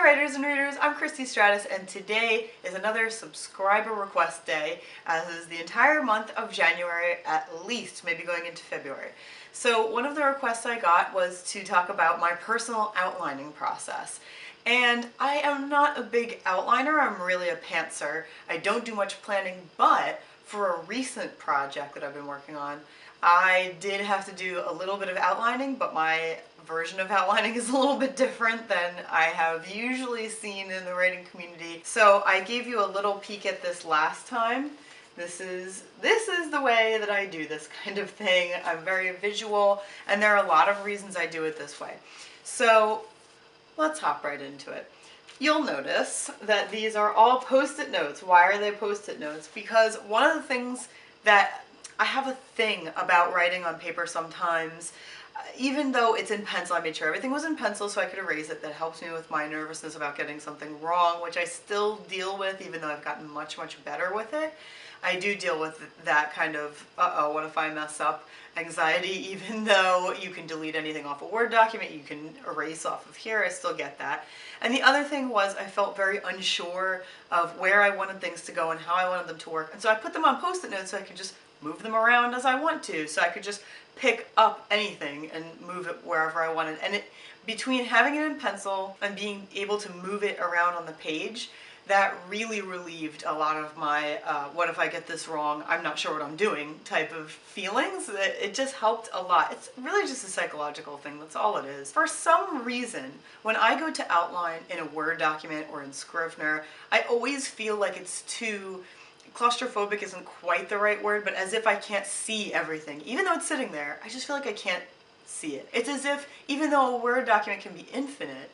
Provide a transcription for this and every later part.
writers and readers, I'm Christy Stratus, and today is another subscriber request day, as is the entire month of January at least, maybe going into February. So one of the requests I got was to talk about my personal outlining process. And I am not a big outliner, I'm really a pantser. I don't do much planning, but for a recent project that I've been working on, I did have to do a little bit of outlining, but my version of outlining is a little bit different than I have usually seen in the writing community. So I gave you a little peek at this last time. This is the way that I do this kind of thing. I'm very visual, and there are a lot of reasons I do it this way. So let's hop right into it. You'll notice that these are all post-it notes. Why are they post-it notes? Because one of the things that I have a thing about writing on paper sometimes, even though it's in pencil, I made sure everything was in pencil so I could erase it. That helps me with my nervousness about getting something wrong, which I still deal with even though I've gotten much, much better with it. I do deal with that kind of, what if I mess up anxiety, even though you can delete anything off a Word document, you can erase off of here, I still get that. And the other thing was I felt very unsure of where I wanted things to go and how I wanted them to work. And so I put them on post-it notes so I could just move them around as I want to. So I could just pick up anything and move it wherever I wanted. And between having it in pencil and being able to move it around on the page, that really relieved a lot of my what if I get this wrong, I'm not sure what I'm doing type of feelings. It just helped a lot. It's really just a psychological thing, that's all it is. For some reason, when I go to outline in a Word document or in Scrivener, I always feel like it's too, claustrophobic isn't quite the right word, but as if I can't see everything. Even though it's sitting there, I just feel like I can't see it. It's as if, even though a Word document can be infinite,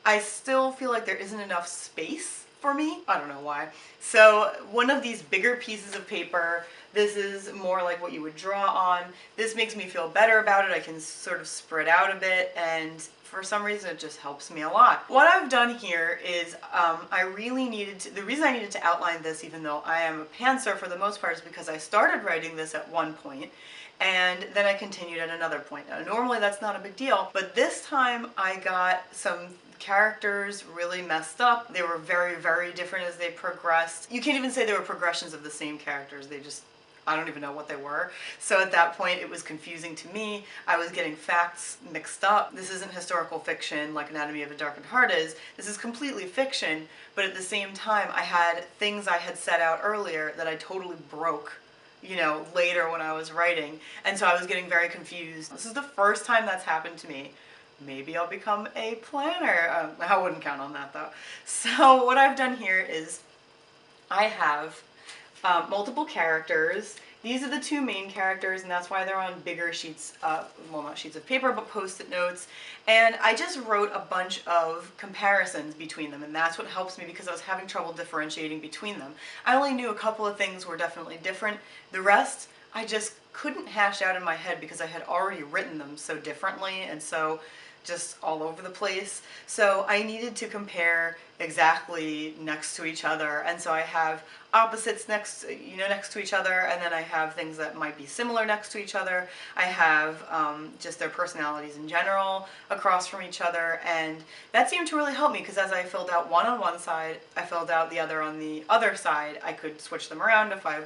I still feel like there isn't enough space for me. I don't know why. So one of these bigger pieces of paper, this is more like what you would draw on. This makes me feel better about it. I can sort of spread out a bit, and for some reason it just helps me a lot. What I've done here is the reason I needed to outline this, even though I am a pantser for the most part, is because I started writing this at one point and then I continued at another point. Now normally that's not a big deal, but this time I got some characters really messed up. They were very, very different as they progressed. You can't even say they were progressions of the same characters. They just, I don't even know what they were. So at that point it was confusing to me. I was getting facts mixed up. This isn't historical fiction like Anatomy of a Darkened Heart is. This is completely fiction, but at the same time I had things I had set out earlier that I totally broke, you know, later when I was writing. And so I was getting very confused. This is the first time that's happened to me. Maybe I'll become a planner. I wouldn't count on that though. So what I've done here is I have multiple characters. These are the two main characters, and that's why they're on bigger sheets of, well, not sheets of paper, but post-it notes. And I just wrote a bunch of comparisons between them, and that's what helps me because I was having trouble differentiating between them. I only knew a couple of things were definitely different. The rest I just couldn't hash out in my head because I had already written them so differently and so just all over the place. So I needed to compare exactly next to each other, and so I have opposites next to each other, and then I have things that might be similar next to each other. I have just their personalities in general across from each other, and that seemed to really help me because as I filled out one on one side, I filled out the other on the other side. I could switch them around if I,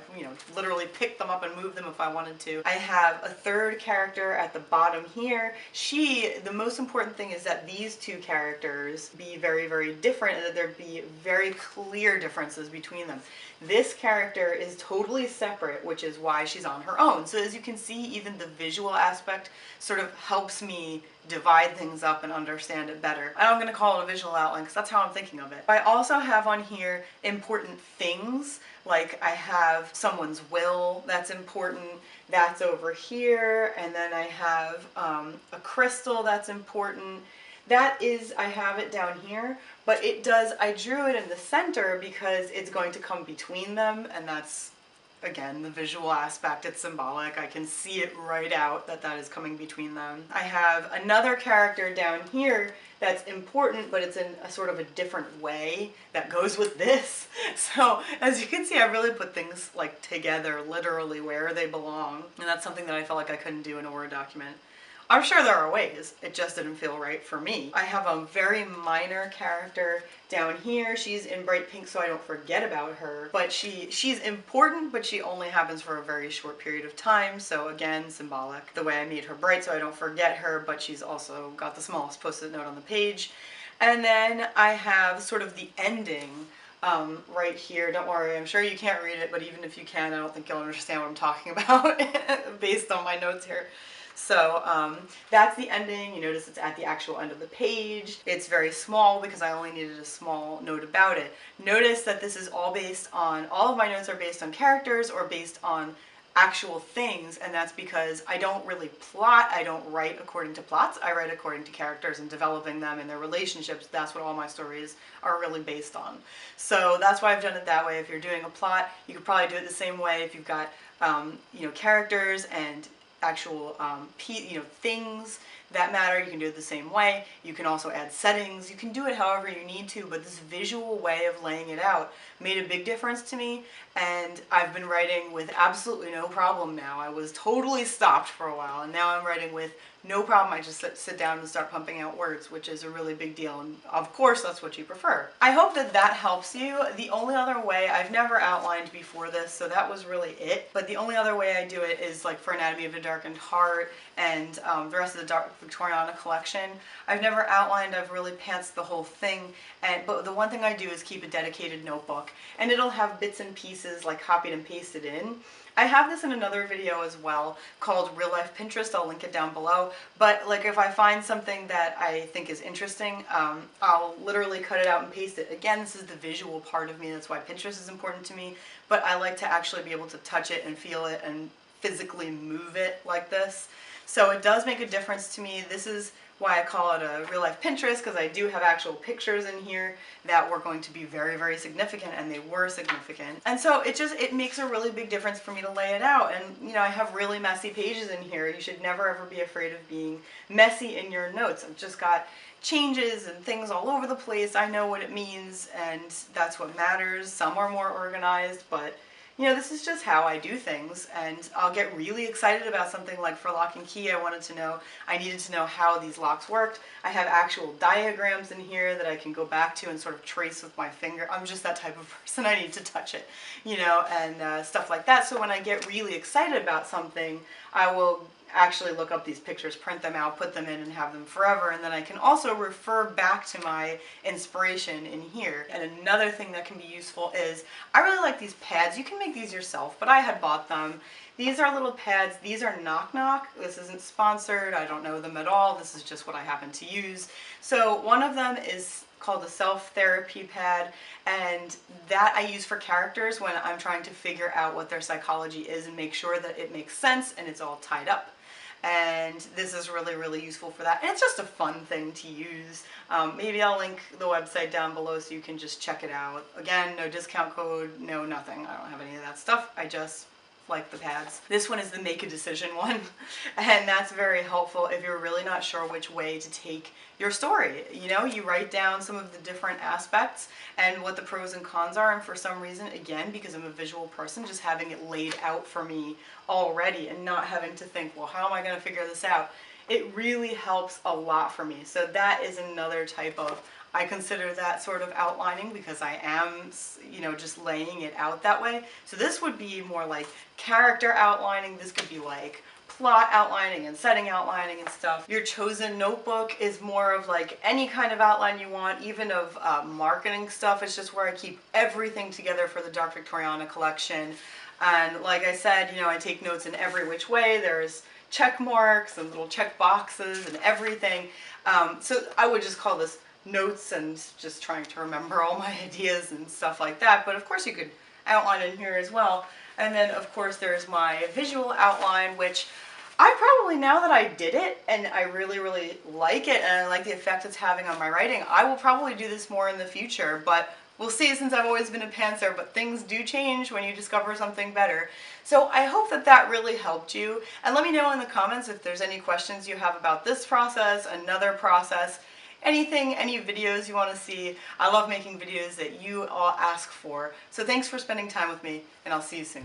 literally pick them up and move them if I wanted to. I have a third character at the bottom here. The most important thing is that these two characters be very, very different, and that there be very clear differences between them. This character is totally separate, which is why she's on her own. So as you can see, even the visual aspect sort of helps me divide things up and understand it better. I'm going to call it a visual outline because that's how I'm thinking of it. I also have on here important things, like I have someone's will that's important, that's over here, and then I have a crystal that's important. That is, I have it down here, but I drew it in the center because it's going to come between them, and that's, again, the visual aspect. It's symbolic. I can see it right out that is coming between them. I have another character down here that's important, but it's in a sort of a different way that goes with this. So as you can see, I really put things like together, literally where they belong, and that's something that I felt like I couldn't do in a Word document. I'm sure there are ways, it just didn't feel right for me. I have a very minor character down here. She's in bright pink so I don't forget about her, but she's important, but she only happens for a very short period of time, so again, symbolic. The way I made her bright so I don't forget her, but she's also got the smallest post-it note on the page. And then I have sort of the ending right here. Don't worry, I'm sure you can't read it, but even if you can, I don't think you'll understand what I'm talking about based on my notes here. So that's the ending. You notice it's at the actual end of the page. It's very small because I only needed a small note about it. Notice that this is all based on, all of my notes are based on characters or based on actual things, and that's because I don't really plot. I don't write according to plots. I write according to characters and developing them and their relationships. That's what all my stories are really based on. So that's why I've done it that way. If you're doing a plot, you could probably do it the same way. If you've got characters and actual things that matter, you can do it the same way. You can also add settings. You can do it however you need to, but this visual way of laying it out made a big difference to me, and I've been writing with absolutely no problem now. I was totally stopped for a while, and now I'm writing with no problem. I just sit down and start pumping out words, which is a really big deal, and of course that's what you prefer. I hope that that helps you. The only other way, I've never outlined before this, so that was really it, but the only other way I do it is like for Anatomy of a Darkened Heart and the rest of the Dark Victoriana collection. I've never outlined, I've really pantsed the whole thing, but the one thing I do is keep a dedicated notebook, and it'll have bits and pieces like copied and pasted in. I have this in another video as well called Real Life Pinterest. I'll link it down below. But like if I find something that I think is interesting, I'll literally cut it out and paste it. Again, this is the visual part of me. That's why Pinterest is important to me. But I like to actually be able to touch it and feel it and physically move it like this. So it does make a difference to me. This is why I call it a real life Pinterest, because I do have actual pictures in here that were going to be very, very significant, and they were significant. And so it makes a really big difference for me to lay it out. And I have really messy pages in here. You should never ever be afraid of being messy in your notes. I've just got changes and things all over the place. I know what it means, and that's what matters. Some are more organized, but this is just how I do things, and I'll get really excited about something like for Lock and Key. I needed to know how these locks worked. I have actual diagrams in here that I can go back to and sort of trace with my finger. I'm just that type of person. I need to touch it, and stuff like that. So when I get really excited about something, I will actually look up these pictures, print them out, put them in, and have them forever. And then I can also refer back to my inspiration in here. And another thing that can be useful is, I really like these pads. You can make these yourself, but I had bought them. These are little pads. These are Knock Knock. This isn't sponsored. I don't know them at all. This is just what I happen to use. So one of them is called the Self-Therapy Pad, and that I use for characters when I'm trying to figure out what their psychology is and make sure that it makes sense and it's all tied up. And this is really, really useful for that. And it's just a fun thing to use. Maybe I'll link the website down below so you can just check it out. Again, no discount code, no nothing. I don't have any of that stuff. I just like the pads. This one is the Make a Decision one, and that's very helpful if you're really not sure which way to take your story. You write down some of the different aspects and what the pros and cons are, and for some reason, again, because I'm a visual person, just having it laid out for me already and not having to think, well, how am I going to figure this out? It really helps a lot for me. So that is another type of, I consider that sort of outlining, because I am, just laying it out that way. So this would be more like character outlining. This could be like plot outlining and setting outlining and stuff. Your chosen notebook is more of like any kind of outline you want, even of marketing stuff. It's just where I keep everything together for the Dark Victoriana collection. And like I said, I take notes in every which way. There's check marks and little check boxes and everything. So I would just call this notes and just trying to remember all my ideas and stuff like that. But of course you could outline in here as well. And then of course there's my visual outline, which I probably, now that I did it and I really, really like it and I like the effect it's having on my writing, I will probably do this more in the future. But we'll see, since I've always been a pantser, but things do change when you discover something better. So I hope that that really helped you. And let me know in the comments if there's any questions you have about this process, another process, anything, any videos you want to see. I love making videos that you all ask for. So thanks for spending time with me, and I'll see you soon.